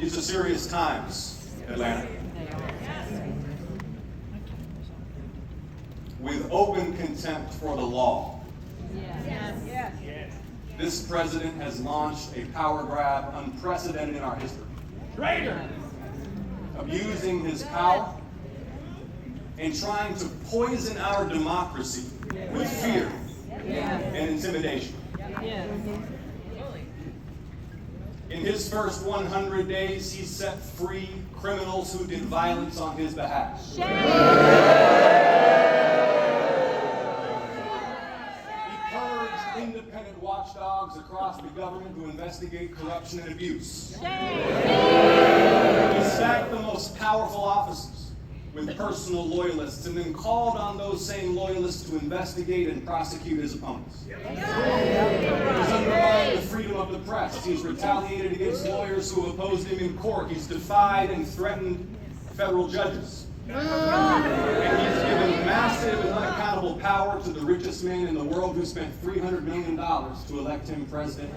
These are serious times, Atlanta. With open contempt for the law, this president has launched a power grab unprecedented in our history. Traitor! Abusing his power and trying to poison our democracy with fear and intimidation. In his first 100 days, he set free criminals who did violence on his behalf. He purged independent watchdogs across the government who investigate corruption and abuse. He stacked the most powerful offices with personal loyalists and then called on those same loyalists to investigate and prosecute his opponents. He's undermined the freedom of the press. He's retaliated against lawyers who have opposed him in court. He's defied and threatened federal judges. And he's given massive and unaccountable power to the richest man in the world who spent $300 million to elect him president.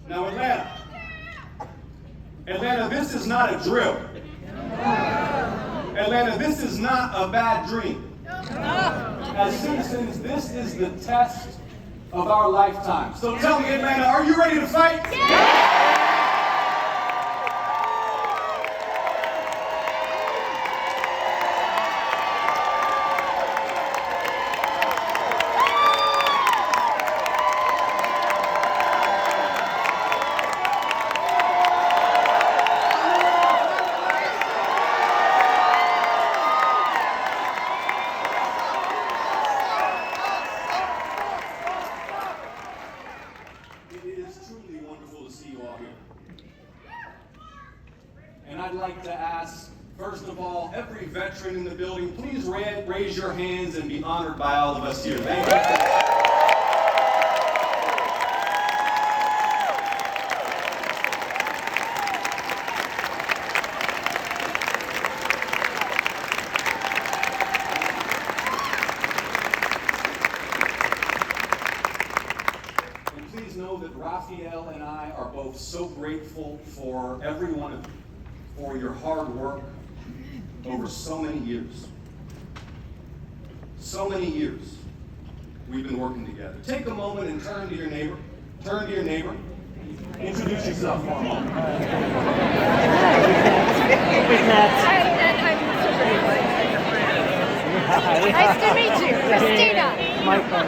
Now, Atlanta, this is not a drill. Atlanta, this is not a bad dream. As citizens, this is the test of our lifetime. So tell me, Atlanta, are you ready to fight? And I'd like to ask, first of all, every veteran in the building, please raise your hands and be honored by all of us here. Thank you. And please know that Raphael and I are both so grateful for every one of you, for your hard work over so many years. So many years we've been working together. Take a moment and turn to your neighbor. Turn to your neighbor. Introduce yourself for a moment. Nice to meet you, Christina. Michael.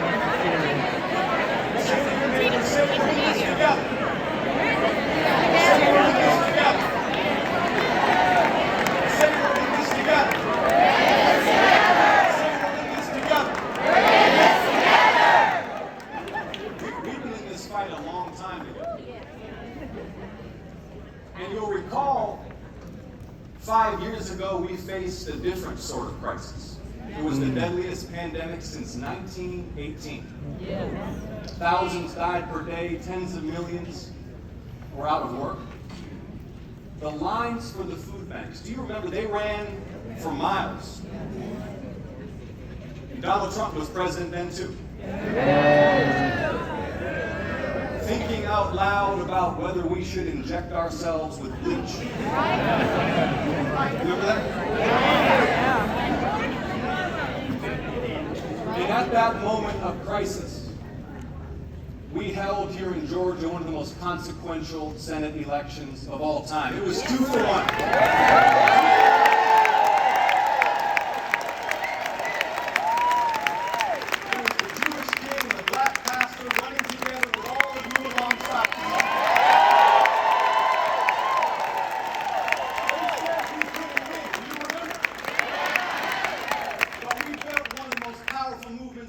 And you'll recall, 5 years ago, we faced a different sort of crisis. It was the deadliest pandemic since 1918. Thousands died per day, tens of millions were out of work. The lines for the food banks, do you remember, they ran for miles. And Donald Trump was president then too. Thinking out loud about whether we should inject ourselves with bleach. Remember that? And at that moment of crisis, we held here in Georgia one of the most consequential Senate elections of all time. It was 2-1.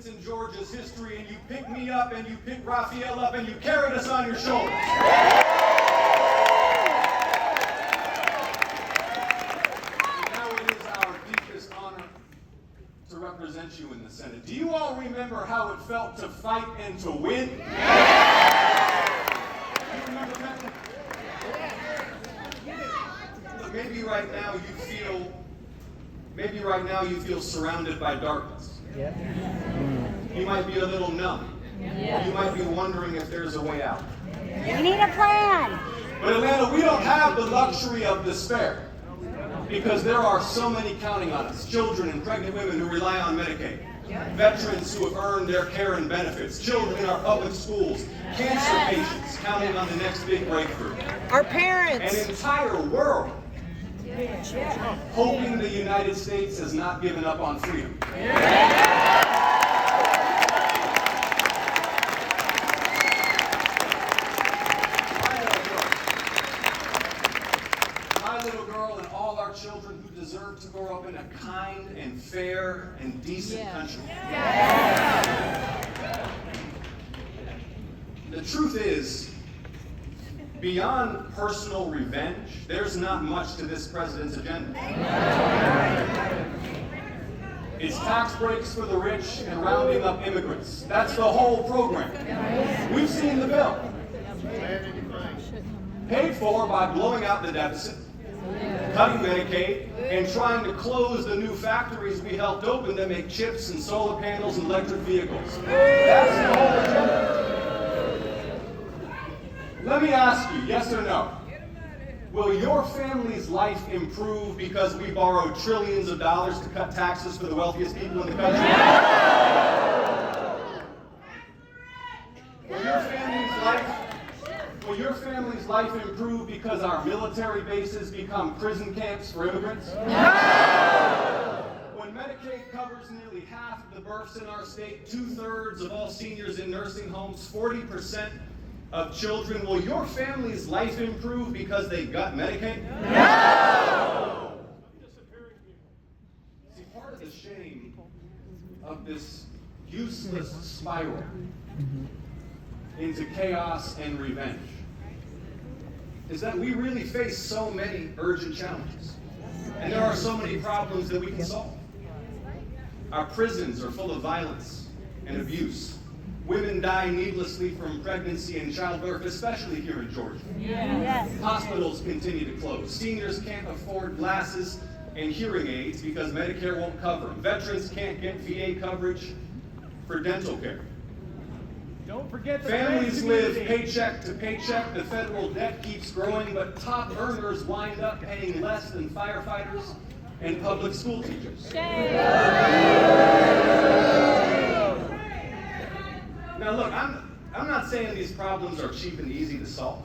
In Georgia's history, and you picked me up and you picked Raphael up and you carried us on your shoulders. And now it is our deepest honor to represent you in the Senate. Do you all remember how it felt to fight and to win? You remember that? Look, maybe right now you feel surrounded by darkness. You might be a little numb. You might be wondering if there's a way out. We need a plan. But Atlanta, we don't have the luxury of despair because there are so many counting on us. Children and pregnant women who rely on Medicaid. Veterans who have earned their care and benefits. Children in our public schools. Cancer patients counting on the next big breakthrough. Our parents. An entire world hoping the United States has not given up on freedom. My little girl and all our children who deserve to grow up in a kind and fair and decent country. The truth is, beyond personal revenge, there's not much to this president's agenda. It's tax breaks for the rich and rounding up immigrants. That's the whole program. We've seen the bill. Paid for by blowing out the deficit, cutting Medicaid, and trying to close the new factories we helped open that make chips and solar panels and electric vehicles. That's the whole agenda. Let me ask you, yes or no? Will your family's life improve because we borrow trillions of dollars to cut taxes for the wealthiest people in the country? Will your family's life improve because our military bases become prison camps for immigrants? No! When Medicaid covers nearly half of the births in our state, 2/3 of all seniors in nursing homes, 40% of children, will your family's life improve because they got Medicaid? No! See, part of the shame of this useless spiral into chaos and revenge is that we really face so many urgent challenges. And there are so many problems that we can solve. Our prisons are full of violence and abuse. Women die needlessly from pregnancy and childbirth, especially here in Georgia. Yes. Hospitals continue to close. Seniors can't afford glasses and hearing aids because Medicare won't cover them. Veterans can't get VA coverage for dental care. Don't forget the Families live paycheck to paycheck. The federal debt keeps growing, but top earners wind up paying less than firefighters and public school teachers. Now look, I'm not saying these problems are cheap and easy to solve.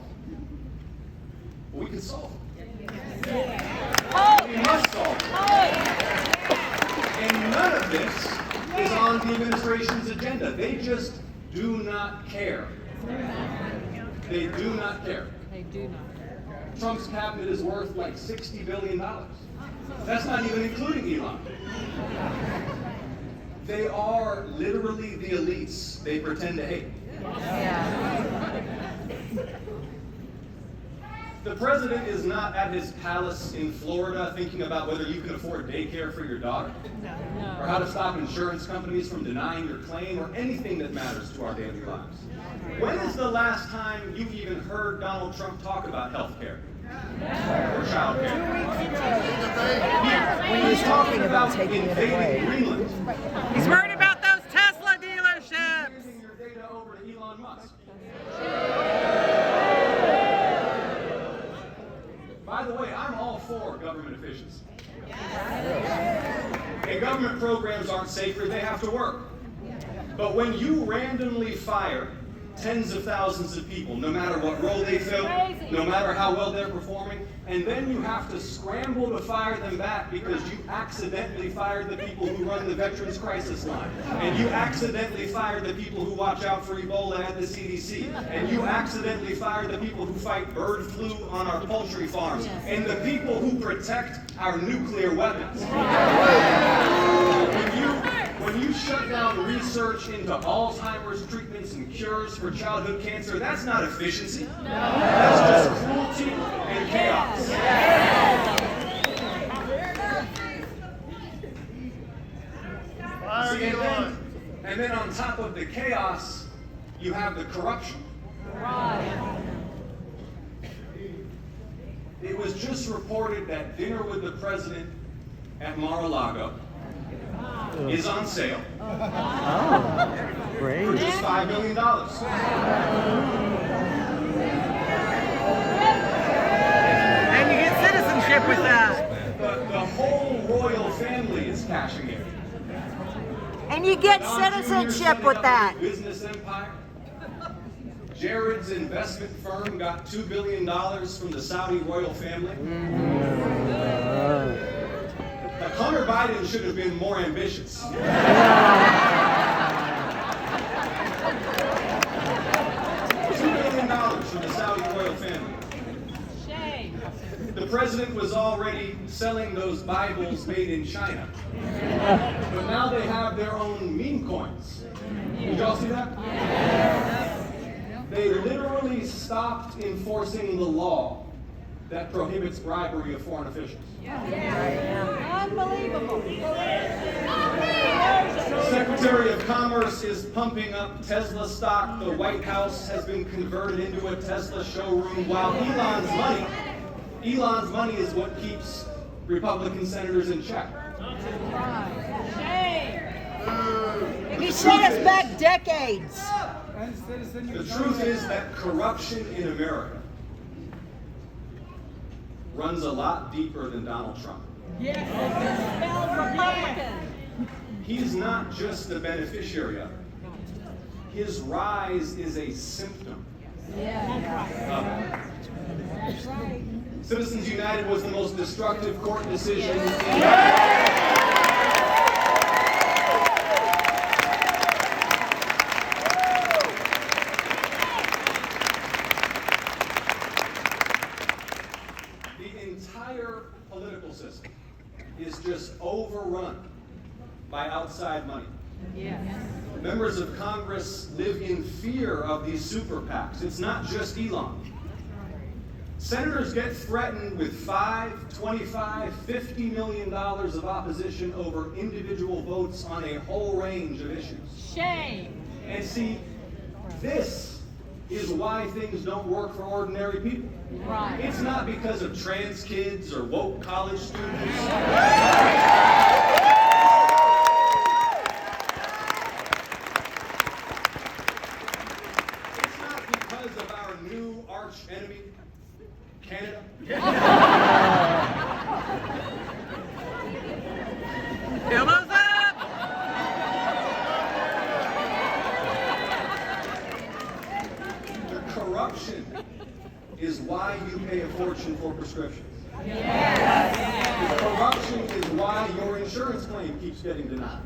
But we can solve them. We must solve them. And none of this is on the administration's agenda. They just do not care. They do not care. Trump's cabinet is worth like $60 billion. That's not even including Elon. They are literally the elites they pretend to hate. The president is not at his palace in Florida thinking about whether you can afford daycare for your daughter, or how to stop insurance companies from denying your claim, or anything that matters to our daily lives. When is the last time you even heard Donald Trump talk about health care or child care? When he was talking about taking it away. Greenland. He's worried about those Tesla dealerships. Handing your data over to Elon Musk. By the way, I'm all for government efficiency. And government programs aren't sacred, they have to work. But when you randomly fire tens of thousands of people, no matter what role they fill, no matter how well they're performing, and then you have to scramble to fire them back because you accidentally fired the people who run the Veterans Crisis Line, and you accidentally fired the people who watch out for Ebola at the CDC, and you accidentally fired the people who fight bird flu on our poultry farms, and the people who protect our nuclear weapons. When you shut down research into Alzheimer's treatments and cures for childhood cancer, that's not efficiency. That's just cruelty and chaos. See, and then on top of the chaos, you have the corruption. It was just reported that dinner with the president at Mar-a-Lago is on sale. for just $5 million. And you get citizenship with that. The whole royal family is cashing in. And you get Don Jr. citizenship setting with up that. a business empire. Jared's investment firm got $2 billion from the Saudi royal family. Hunter Biden should have been more ambitious. $2 billion from the Saudi royal family. The president was already selling those Bibles made in China. But now they have their own meme coins. Did y'all see that? They literally stopped enforcing the law that prohibits bribery of foreign officials. Unbelievable. Secretary of Commerce is pumping up Tesla stock. The White House has been converted into a Tesla showroom, while Elon's money is what keeps Republican senators in check. He set us back decades. The truth is that corruption in America runs a lot deeper than Donald Trump. He's not just the beneficiary of it. His rise is a symptom of it. Citizens United was the most destructive court decision The entire political system is just overrun by outside money. Members of Congress live in fear of these super PACs. It's not just Elon. Senators get threatened with $5, $25, $50 million of opposition over individual votes on a whole range of issues. Shame. And see, this is why things don't work for ordinary people. Right. It's not because of trans kids or woke college students. It's not because of our new arch enemy, Canada. Elbows up! The corruption is why you pay a fortune for prescriptions. The corruption is why your insurance claim keeps getting denied.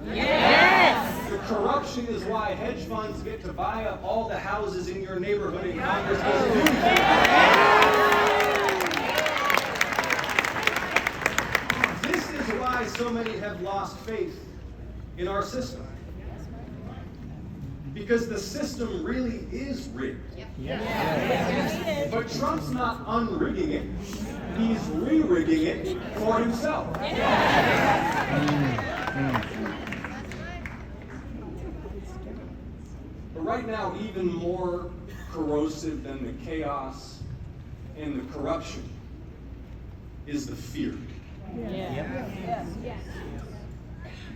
The corruption is why hedge funds get to buy up all the houses in your neighborhood and Congress doesn't do anything. This is why so many have lost faith in our system. Because the system really is rigged. But Trump's not unrigging it. He's re-rigging it for himself. But right now, even more corrosive than the chaos and the corruption is the fear.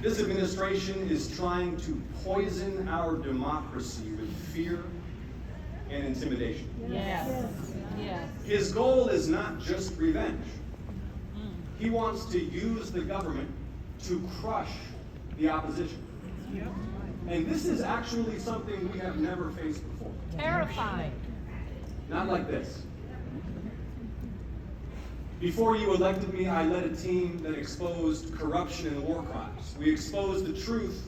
This administration is trying to poison our democracy with fear and intimidation. His goal is not just revenge. He wants to use the government to crush the opposition. And this is actually something we have never faced before. Terrifying. Not like this. Before you elected me, I led a team that exposed corruption and war crimes. We exposed the truth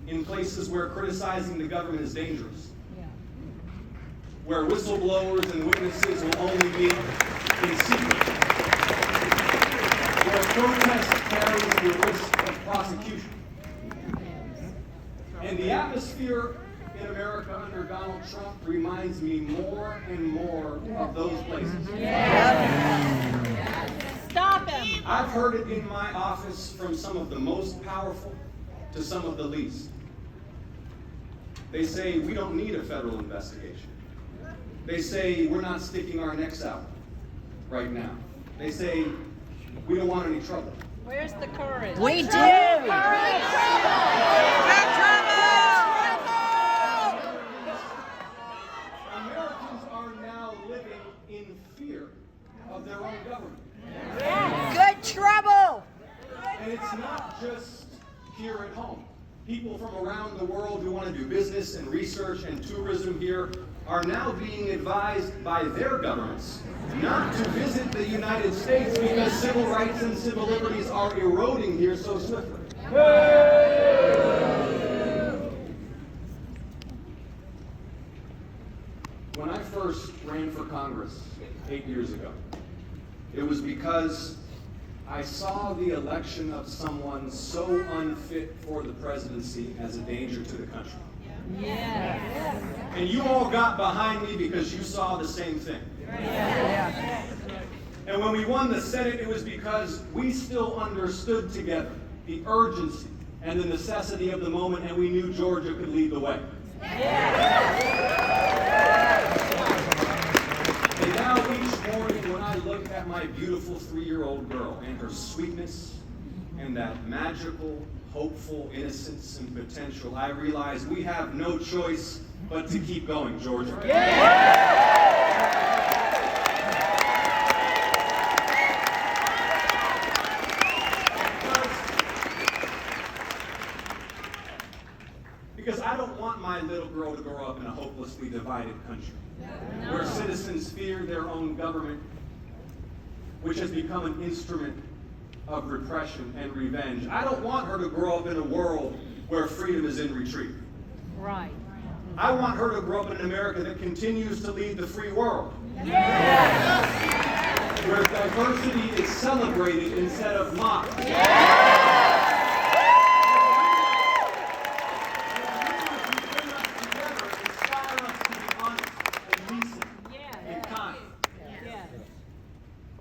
in places where criticizing the government is dangerous. Where whistleblowers and witnesses will only meet in secret. Where protest carries the risk of prosecution. And the atmosphere in America under Donald Trump reminds me more and more of those places. Stop him. I've heard it in my office from some of the most powerful to some of the least. They say, we don't need a federal investigation. They say, we're not sticking our necks out right now. They say, we don't want any trouble. Where's the courage? We do. Big trouble! fear of their own government. Good trouble. And it's not just here at home. People from around the world who want to do business and research and tourism here are now being advised by their governments not to visit the United States because civil rights and civil liberties are eroding here so swiftly. When I first ran for Congress 8 years ago, it was because I saw the election of someone so unfit for the presidency as a danger to the country. Yes. And you all got behind me because you saw the same thing. And when we won the Senate, it was because we still understood together the urgency and the necessity of the moment, and we knew Georgia could lead the way. And now each morning when I look at my beautiful 3-year-old girl and her sweetness and that magical, hopeful innocence and potential, I realize we have no choice but to keep going, Georgia. Because I don't want my little girl to grow up in a hopelessly divided country where citizens fear their own government, which has become an instrument of repression and revenge. I don't want her to grow up in a world where freedom is in retreat. Right. I want her to grow up in an America that continues to lead the free world. Where diversity is celebrated instead of mocked.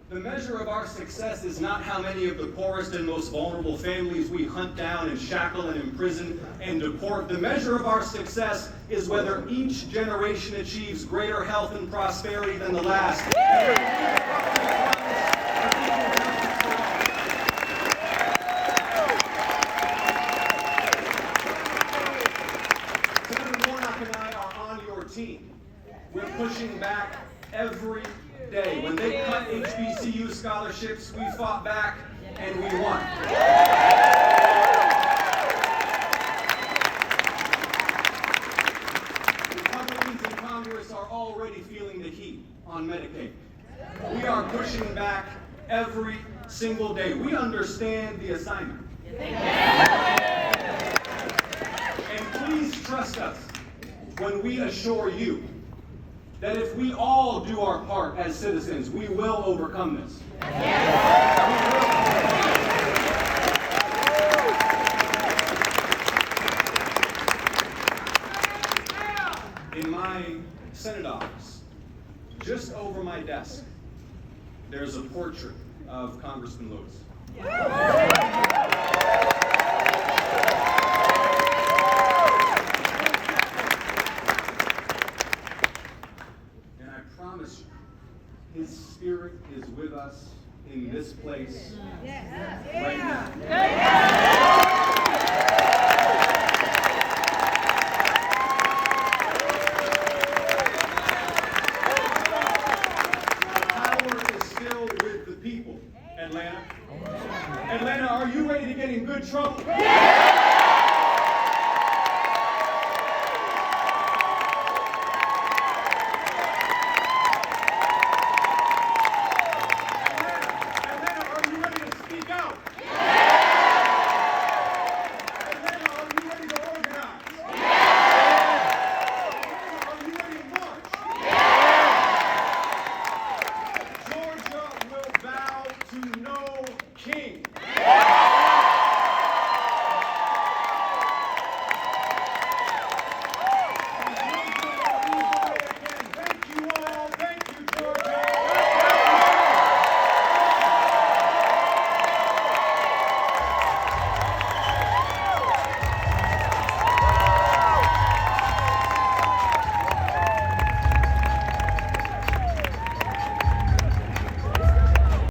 The measure of our success is not how many of the poorest and most vulnerable families we hunt down and shackle and imprison and deport. The measure of our success is whether each generation achieves greater health and prosperity than the last. Senator Warnock and I are on your team. We're pushing back every day. When they cut HBCU scholarships, we fought back and we won. Republicans in Congress are already feeling the heat on Medicaid. We are pushing back every single day. We understand the assignment. And please trust us when we assure you that if we all do our part as citizens, we will overcome this. In my Senate office, just over my desk, there's a portrait of Congressman Lewis. His spirit is with us in this place right now. The power is still with the people, Atlanta. Atlanta, are you ready to get in good trouble?